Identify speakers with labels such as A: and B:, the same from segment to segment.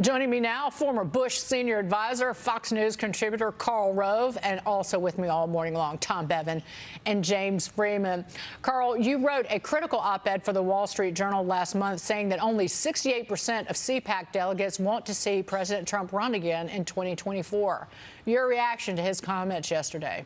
A: Joining me now, former Bush senior advisor, Fox News contributor Karl Rove, and also with me all morning long, Tom Bevan and James Freeman. Karl, you wrote a critical op-ed for the Wall Street Journal last month saying that only 68% of CPAC delegates want to see President Trump run again in 2024. Your reaction to his comments yesterday?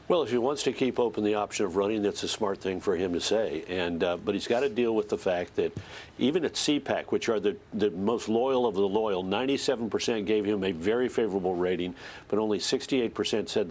B: Well, if he wants to keep open the option of running, that's a smart thing for him to say. But he's got to deal with the fact that even at CPAC, which are the most loyal of the loyal, 97% gave him a very favorable rating, but only 68% said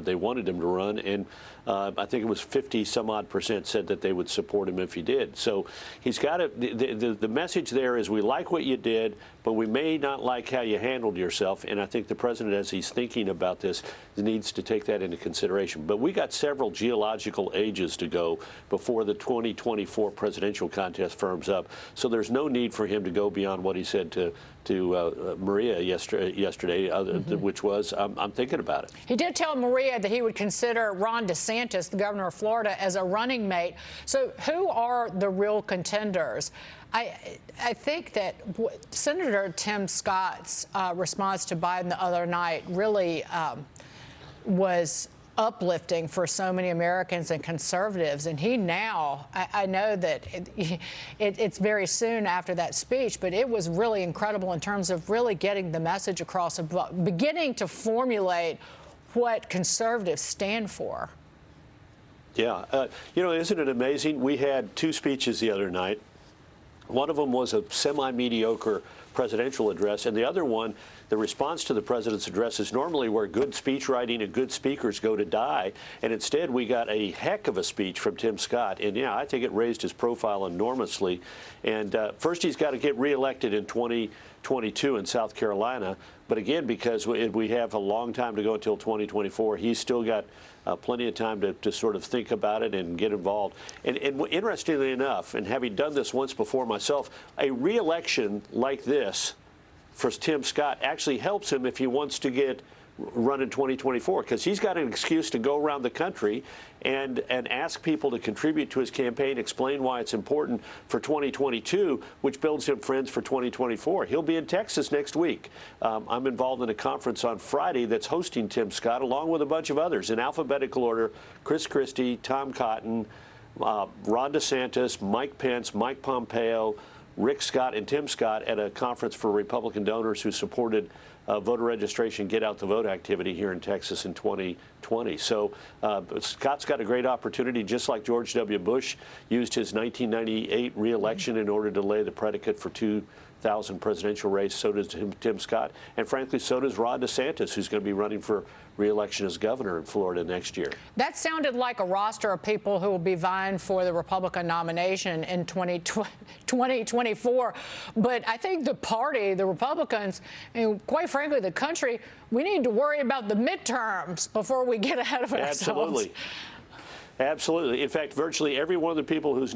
B: they wanted him to run, and I think it was 50-some-odd% said that they would support him if he did. So he's got to. The message there is we like what you did, but we may not like how you handled yourself. And I think the president, as he's thinking about this, needs to take that into consideration. But we got several geological ages to go before the 2024 presidential contest firms up. So there's no need for him to go beyond what he said to Maria yesterday, which was, I'm thinking about it.
A: He did tell Maria that he would consider Ron DeSantis, the governor of Florida, as a running mate. So who are the real contenders? I think that Senator Tim Scott's response to Biden the other night really was uplifting for so many Americans and conservatives. And he now, I know that it's very soon after that speech, but it was really incredible in terms of really getting the message across, beginning to formulate what conservatives stand for.
B: Yeah. Isn't it amazing? We had two speeches the other night. One of them was a semi-mediocre presidential address, and the other one, the response to the president's address, is normally where good speech writing and good speakers go to die. And instead, we got a heck of a speech from Tim Scott. And, yeah, I think it raised his profile enormously. And first, he's got to get reelected in 2022 in South Carolina. But again, because we have a long time to go until 2024, he's still got plenty of time to sort of think about it and get involved. And interestingly enough, and having done this once before myself, a reelection like this for Tim Scott actually helps him if he wants to run in 2024, because he's got an excuse to go around the country and ask people to contribute to his campaign, explain why it's important for 2022, which builds him friends for 2024. He'll be in Texas next week. I'm involved in a conference on Friday that's hosting Tim Scott, along with a bunch of others in alphabetical order: Chris Christie, Tom Cotton, Ron DeSantis, Mike Pence, Mike Pompeo, Rick Scott, and Tim Scott at a conference for Republican donors who supported voter registration, get out the vote activity here in Texas in 2020. So Scott's got a great opportunity, just like George W. Bush used his 1998 reelection in order to lay the predicate for 2000 presidential race. So does Tim Scott. And frankly, so does Ron DeSantis, who's going to be running for re-election as governor in Florida next year. That
A: sounded like a roster of people who will be vying for the Republican nomination in 2024. But I think the party, the Republicans, and quite frankly, the country, we need to worry about the midterms before we get ahead of ourselves.
B: Absolutely. Absolutely. In fact, virtually every one of the people who's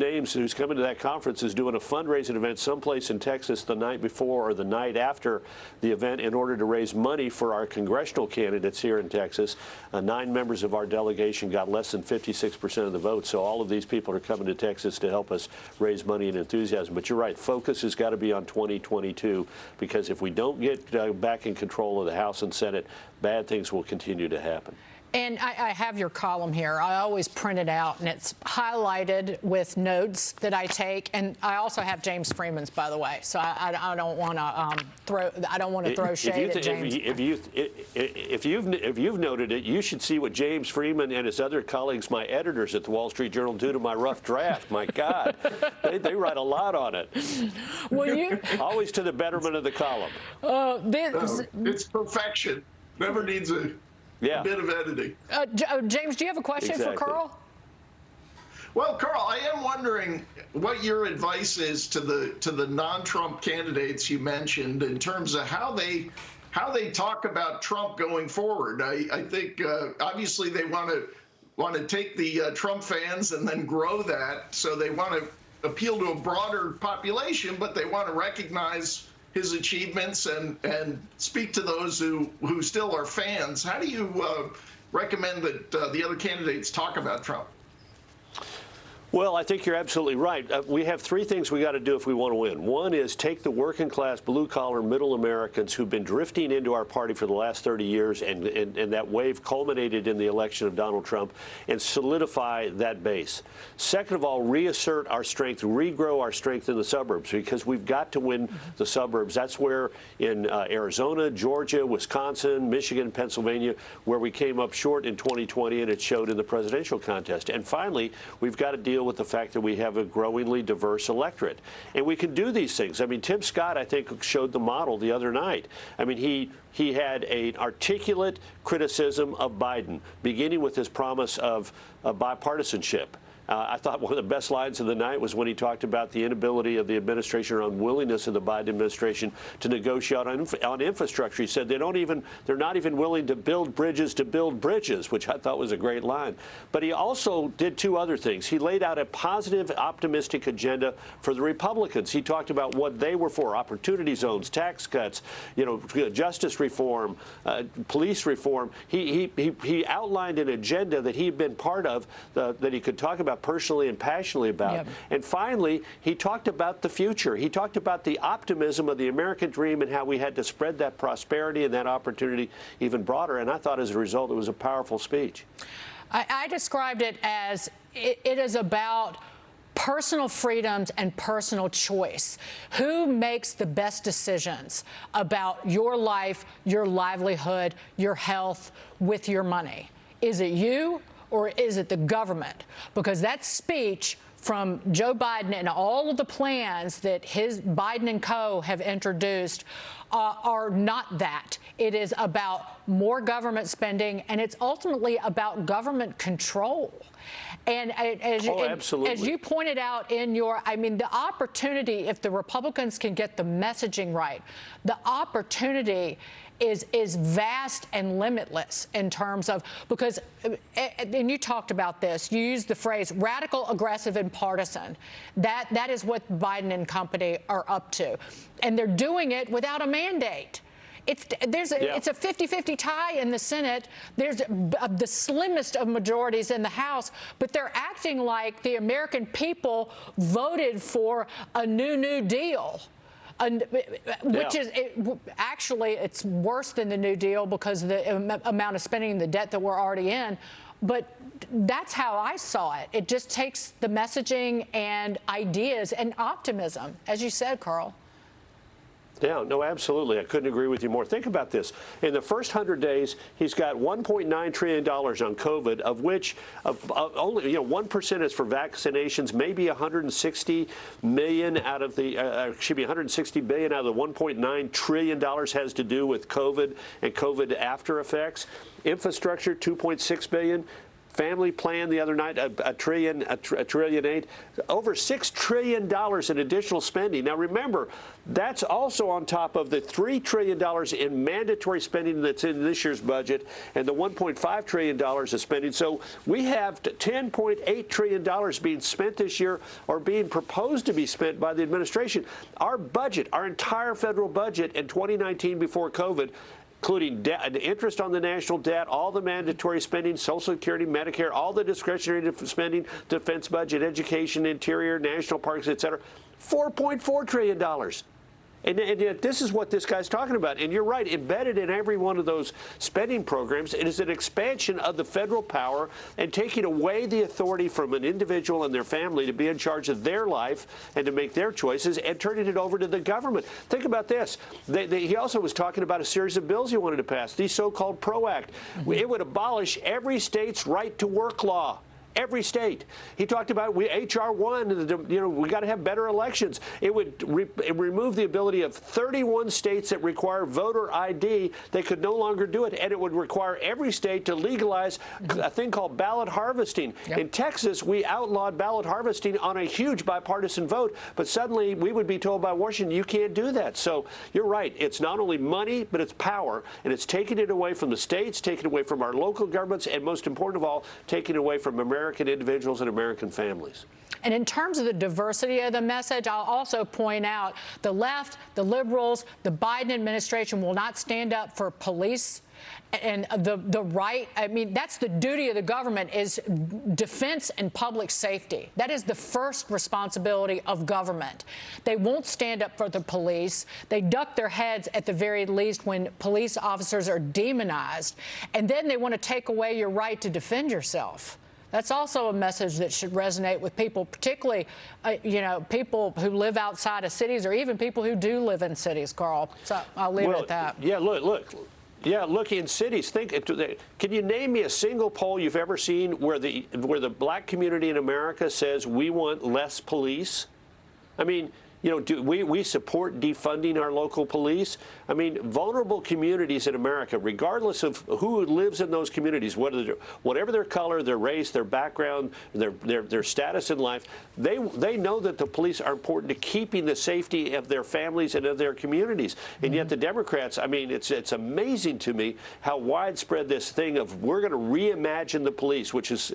B: coming to that conference is doing a fundraising event someplace in Texas the night before or the night after the event in order to raise money for our congressional candidates here in Texas. 9 members of our delegation got less than 56% of the vote. So all of these people are coming to Texas to help us raise money and enthusiasm. But you're right. Focus has got to be on 2022, because if we don't get back in control of the House and Senate, bad things will continue to happen.
A: And I have your column here. I always print it out, and it's highlighted with notes that I take. And I also have James Freeman's, by the way. So I don't want to throw shade at James.
B: If you've noted it, you should see what James Freeman and his other colleagues, my editors at the Wall Street Journal, do to my rough draft. My God, they write a lot on it.
A: Well,
B: always to the betterment of the column.
C: It's perfection. Never needs a bit of editing.
A: James, do you have a question for Karl?
C: Well, Karl, I am wondering what your advice is to the non-Trump candidates you mentioned in terms of how they talk about Trump going forward. I think obviously they want to take the Trump fans and then grow that, so they want to appeal to a broader population, but they want to recognize his achievements and speak to those who still are fans. How do you recommend that the other candidates talk about Trump?
B: Well, I think you're absolutely right. We have three things we got to do if we want to win. One is take the working class, blue collar, middle Americans who've been drifting into our party for the last 30 years, and that wave culminated in the election of Donald Trump, and solidify that base. Second of all, reassert our strength, regrow our strength in the suburbs, because we've got to win the suburbs. That's where in Arizona, Georgia, Wisconsin, Michigan, Pennsylvania, where we came up short in 2020, and it showed in the presidential contest. And finally, we've got to deal with the fact that we have a growingly diverse electorate. And we can do these things. I mean, Tim Scott, I think, showed the model the other night. I mean, he had an articulate criticism of Biden, beginning with his promise of bipartisanship. I thought one of the best lines of the night was when he talked about the inability of the administration or unwillingness of the Biden administration to negotiate on infrastructure. He said they're not even willing to build bridges, which I thought was a great line. But he also did two other things. He laid out a positive, optimistic agenda for the Republicans. He talked about what they were for: opportunity zones, tax cuts, justice reform, police reform. He outlined an agenda that he'd been part of, that he could talk about personally and passionately about. Yep. And finally, he talked about the future. He talked about the optimism of the American dream and how we had to spread that prosperity and that opportunity even broader. And I thought as a result, it was a powerful speech.
A: I described it as it is about personal freedoms and personal choice. Who makes the best decisions about your life, your livelihood, your health with your money? Is it you? Or is it the government? Because that speech from Joe Biden and all of the plans that Biden and co. have introduced are not that. It is about more government spending, and it's ultimately about government control. And as you pointed out in the opportunity, if the Republicans can get the messaging right, the opportunity is vast and limitless in terms of, because, and you talked about this, you used the phrase radical, aggressive, and partisan. That is what Biden and company are up to. And they're doing it without a mandate. It's a 50-50 tie in the Senate. There's the slimmest of majorities in the House, but they're acting like the American people voted for a New Deal. Which is actually, it's worse than the New Deal because of the amount of spending and the debt that we're already in. But that's how I saw it. It just takes the messaging and ideas and optimism, as you said, Karl.
B: Yeah, no, absolutely. I couldn't agree with you more. Think about this. In the first 100 days, he's got $1.9 trillion on COVID, of which only 1% is for vaccinations. Maybe 160 million out of the should be 160 billion out of the $1.9 trillion has to do with COVID and COVID after effects. Infrastructure, $2.6 billion. Family plan the other night, a trillion eight, over $6 trillion in additional spending. Now remember, that's also on top of the $3 trillion in mandatory spending that's in this year's budget and the $1.5 trillion of spending. So we have $10.8 trillion being spent this year, or being proposed to be spent by the administration. Our budget, our entire federal budget in 2019 before COVID, including interest on the national debt, all the mandatory spending, Social Security, Medicare, all the discretionary spending, defense budget, education, interior, national parks, et cetera, $4.4 trillion. And this is what this guy's talking about. And you're right, embedded in every one of those spending programs, it is an expansion of the federal power and taking away the authority from an individual and their family to be in charge of their life and to make their choices, and turning it over to the government. Think about this. He also was talking about a series of bills he wanted to pass, the so-called PRO Act. It would abolish every state's right to work law. Every state. He talked about H.R. 1, we got to have better elections. It would remove the ability of 31 states that require voter ID. They could no longer do it, and it would require every state to legalize a thing called ballot harvesting. Yep. In Texas, we outlawed ballot harvesting on a huge bipartisan vote, but suddenly we would be told by Washington, you can't do that. So you're right. It's not only money, but it's power, and it's taking it away from the states, taking it away from our local governments, and most important of all, taking it away from American individuals and American families.
A: And in terms of the diversity of the message, I'll also point out the left, the liberals, the Biden administration will not stand up for police And the right, I mean, that's the duty of the government, is defense and public safety. That is the first responsibility of government. They won't stand up for the police. They duck their heads at the very least when police officers are demonized. And then they want to take away your right to defend yourself. That's also a message that should resonate with people, particularly, people who live outside of cities, or even people who do live in cities, Carl. So I'll leave it at that.
B: Yeah, look. Yeah, look, in cities, can you name me a single poll you've ever seen where the black community in America says we want less police? I mean, do we support defunding our local police? I mean, vulnerable communities in America, regardless of who lives in those communities, whatever their color, their race, their background, their status in life, they know that the police are important to keeping the safety of their families and of their communities. And yet the Democrats, I mean, it's amazing to me how widespread this thing of we're going to reimagine the police, which is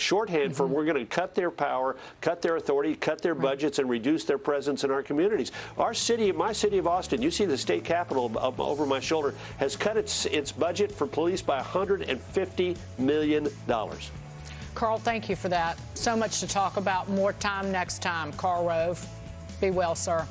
B: shorthand for we're going to cut their power, cut their authority, cut their budgets, and reduce their presence in our communities. Our city, my city of Austin, you see the state capitol over my shoulder, has cut its budget for police by $150 million.
A: Karl, thank you for that. So much to talk about. More time next time. Karl Rove, be well, sir.